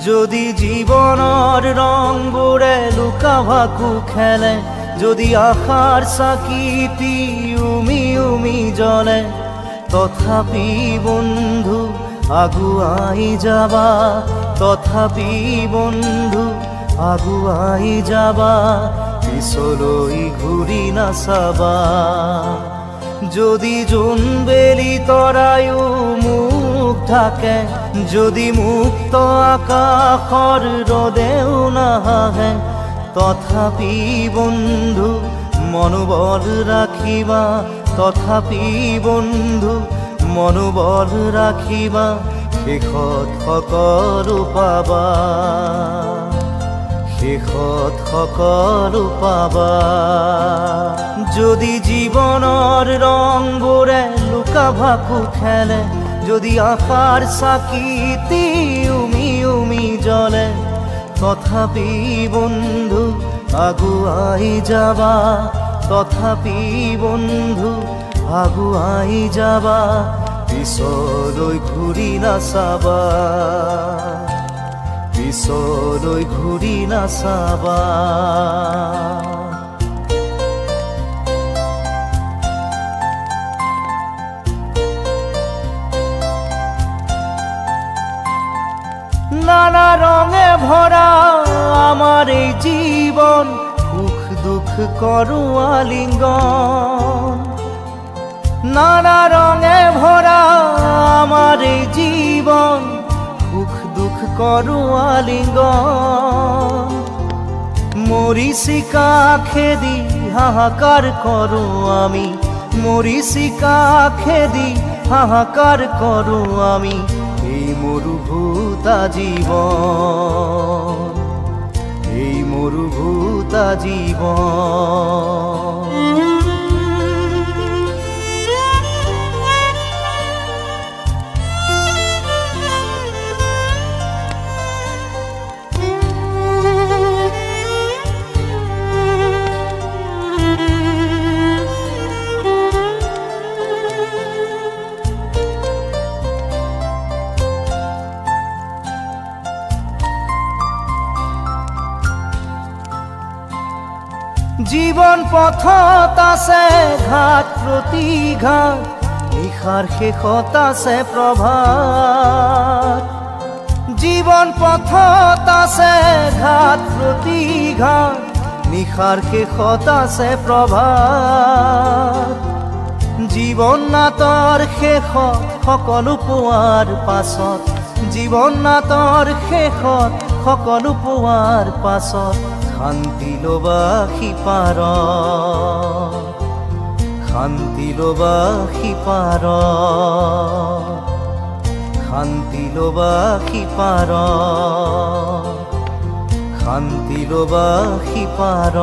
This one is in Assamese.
যদি জীবনৰ ৰংবোৰে লুকা ভাকু খেলে, যদি আশাৰ চাকিটি উমি উমি জ্বলে, তথাপি বন্ধু আগুৱাই যাবা, তথাপি বন্ধু আগুৱাই যাবা, পিছলৈ ঘূৰি নাচাবা। যদি জোনবেলি তৰায়ো মুখ ঢাকে, যদি মুক্ত আকাশৰ ৰদেও নাহে, তথাপি বন্ধু মনোবল ৰাখিবা, তথাপি বন্ধু মনোবল ৰাখিবা, শেষত সকলো পাবা, শেষত সকলো পাবা। যদি জীৱনৰ ৰংবোৰে লুকা ভাকু খেলে, যদি আশাৰ চাকিটি উমি উমি জ্বলে, তথাপি বন্ধু আগুৱাই যাবা, তথাপি বন্ধু আগুৱাই যাবা, পিছলৈ ঘূৰি নাচাবা, পিছলৈ ঘূৰি নাচাবা। নানা রঙে ভরা আমার এই জীবন, সুখ দুঃখ করো আলিঙ্গন। নানা রঙে ভরা আমার এই জীবন, সুখ দুঃখ করো আলিঙ্গন। মরিচিকা খেদি হাহাকার করো আমি, মরিচিকা খেদি হাহাকার করো আমি, এই মরুভূতা জীবন, এই মরুভূতা জীবন। জীবন পথত আছে ঘাট প্ৰতিঘাট, নিশাৰ শেষত আছে প্ৰভাত। জীবন পথত আছে ঘাট প্ৰতিঘাট, নিশাৰ শেষত আছে প্ৰভাত। জীৱন নাটৰ শেষত সকলো পোৱাৰ পাছত, জীৱন নাটৰ শেষত সকলো পোৱাৰ পাছত, শান্তি লবা সিপাৰ, শান্তি লবা সিপাৰ, শান্তি লবা সিপাৰ, শান্তি লবা সিপাৰ।